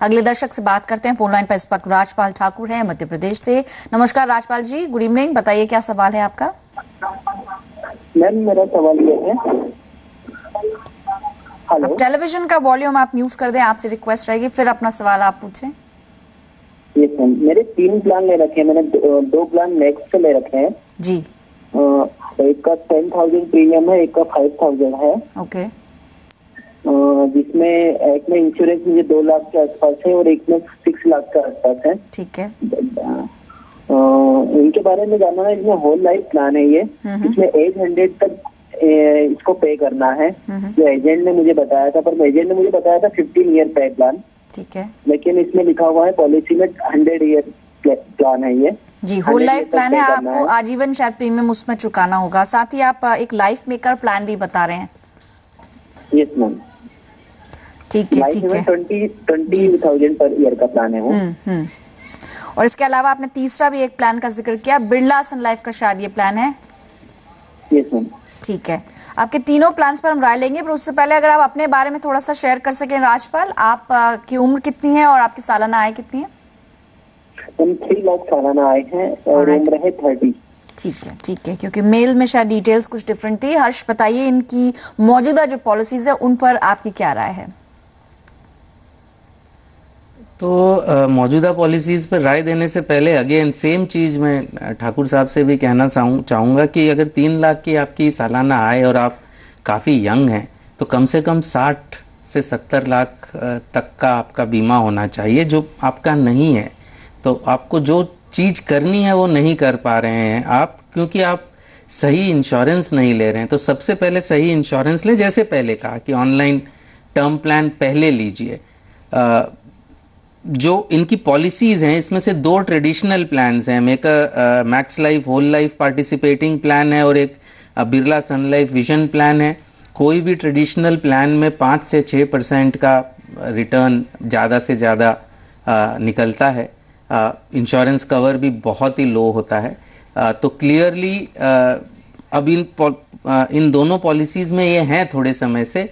अगले दर्शक से बात करते हैं। फोन लाइन पर इस वक्त राजपाल ठाकुर हैं मध्य प्रदेश से। नमस्कार राजपाल जी, गुड इवनिंग। बताइए क्या सवाल है आपका। मैम मेरा सवाल ये है, हेलो, टेलीविजन का वॉल्यूम आप म्यूट कर दें, आपसे रिक्वेस्ट रहेगी, फिर अपना सवाल आप पूछें। यस मैम, मेरे 3 प्लान ले रखे हैं। मैंने दो प्लान नेक्स्ट से ले रखे हैं जी। एक का 10,000 प्रीमियम है, एक का 5,000 है। ओके। जिसमें एक में इंश्योरेंस मुझे 2 लाख के आसपास है और एक में 6 लाख के आसपास है। ठीक है। इनके बारे में जानना है। इसमें होल लाइफ प्लान है ये, इसमें एज 100 तक इसको पे करना है, जो एजेंट ने मुझे बताया था। पर एजेंट ने मुझे बताया था 15 ईयर पे प्लान। ठीक है। लेकिन इसमें लिखा हुआ है पॉलिसी में 100 ईयर प्लान है ये जी। होल लाइफ प्लान है, आपको आजीवन शायद प्रीमियम उसमें चुकाना होगा। साथ ही आप एक लाइफ मेकर प्लान भी बता रहे हैं। यस मैम, ठीक है। ठीक है। 20,000 पर ईयर का प्लान है वो। और इसके अलावा आपने तीसरा भी एक प्लान का जिक्र किया, बिरला सन लाइफ का शायद ये प्लान है। Yes ma'am. ठीक है। आपके तीनों प्लान्स पर हम राय लेंगे, पर उससे पहले अगर आप अपने बारे में थोड़ा सा शेयर कर सकें राजपाल, आप की उम्र कितनी है और आपकी सालाना आय कितनी है? हम 3 लाख सालाना आए हैं और उम्र है 30। ठीक है। ठीक है, क्योंकि मेल में शायद डिटेल्स कुछ डिफरेंट थी। हर्ष, बताइए इनकी मौजूदा जो पॉलिसीज है उन पर आपकी क्या राय है? तो मौजूदा पॉलिसीज़ पर राय देने से पहले अगेन सेम चीज़ मैं ठाकुर साहब से भी कहना चाहूँगा कि अगर 3 लाख की आपकी सालाना आय और आप काफ़ी यंग हैं तो कम से कम 60 से 70 लाख तक का आपका बीमा होना चाहिए, जो आपका नहीं है। तो आपको जो चीज़ करनी है वो नहीं कर पा रहे हैं आप, क्योंकि आप सही इंश्योरेंस नहीं ले रहे हैं। तो सबसे पहले सही इंश्योरेंस लें। जैसे पहले कहा कि ऑनलाइन टर्म प्लान पहले लीजिए। जो इनकी पॉलिसीज़ हैं इसमें से 2 ट्रेडिशनल प्लान्स हैं। Max Life whole life participating plan है और एक Birla sun life vision plan है। कोई भी ट्रेडिशनल प्लान में 5 से 6% का रिटर्न ज़्यादा से ज़्यादा निकलता है। इंश्योरेंस कवर भी बहुत ही लो होता है। तो क्लियरली अब इन दोनों पॉलिसीज़ में ये हैं थोड़े समय से,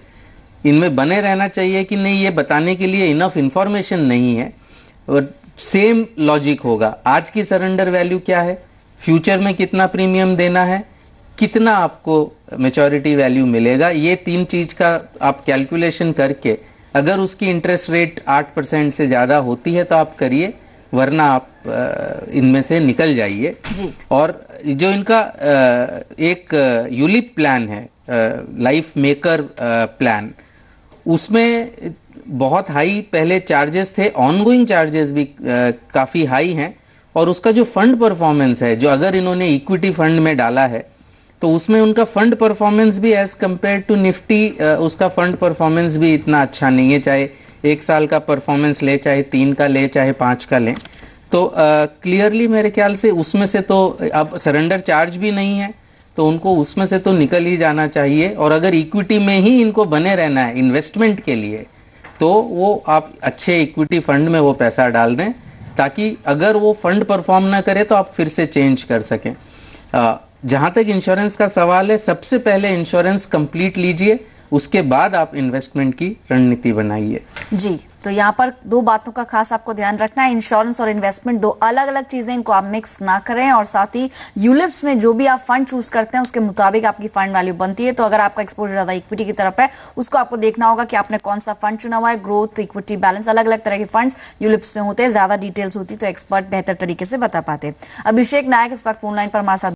इनमें बने रहना चाहिए कि नहीं, ये बताने के लिए इनफ इंफॉर्मेशन नहीं है। और सेम लॉजिक होगा, आज की सरेंडर वैल्यू क्या है, फ्यूचर में कितना प्रीमियम देना है, कितना आपको मैच्योरिटी वैल्यू मिलेगा, ये 3 चीज़ का आप कैलकुलेशन करके अगर उसकी इंटरेस्ट रेट 8% से ज़्यादा होती है तो आप करिए, वरना आप इनमें से निकल जाइए। और जो इनका एक यूलिप प्लान है, लाइफ मेकर प्लान, उसमें बहुत हाई पहले चार्जेस थे, ऑनगोइंग चार्जेस भी काफ़ी हाई हैं। और उसका जो फंड परफॉर्मेंस है, जो अगर इन्होंने इक्विटी फंड में डाला है तो उसमें उनका फंड परफॉर्मेंस भी एज़ कंपेयर टू निफ्टी उसका फंड परफॉर्मेंस भी इतना अच्छा नहीं है। चाहे 1 साल का परफॉर्मेंस ले, चाहे 3 का ले, चाहे 5 का ले। तो क्लियरली मेरे ख्याल से उसमें से तो अब सरेंडर चार्ज भी नहीं है, तो उनको उसमें से तो निकल ही जाना चाहिए। और अगर इक्विटी में ही इनको बने रहना है इन्वेस्टमेंट के लिए, तो वो आप अच्छे इक्विटी फंड में वो पैसा डाल दें, ताकि अगर वो फंड परफॉर्म ना करे तो आप फिर से चेंज कर सकें। जहाँ तक इंश्योरेंस का सवाल है, सबसे पहले इंश्योरेंस कंप्लीट लीजिए, उसके बाद आप इन्वेस्टमेंट की रणनीति बनाइए। जी। तो यहाँ पर 2 बातों का खास आपको ध्यान रखना है। इंश्योरेंस और इन्वेस्टमेंट 2 अलग अलग चीजें, इनको आप मिक्स ना करें। और साथ ही यूलिप्स में जो भी आप फंड चूज करते हैं उसके मुताबिक आपकी फंड वैल्यू बनती है। तो अगर आपका एक्सपोजर ज्यादा इक्विटी की तरफ है, उसको आपको देखना होगा कि आपने कौन सा फंड चुना हुआ है। ग्रोथ, इक्विटी, बैलेंस, अलग अलग तरह के फंड्स यूलिप्स में होते हैं। ज्यादा डिटेल्स होती तो एक्सपर्ट बेहतर तरीके से बता पाते। अभिषेक नायक इस वक्त फोन लाइन पर हमारे साथ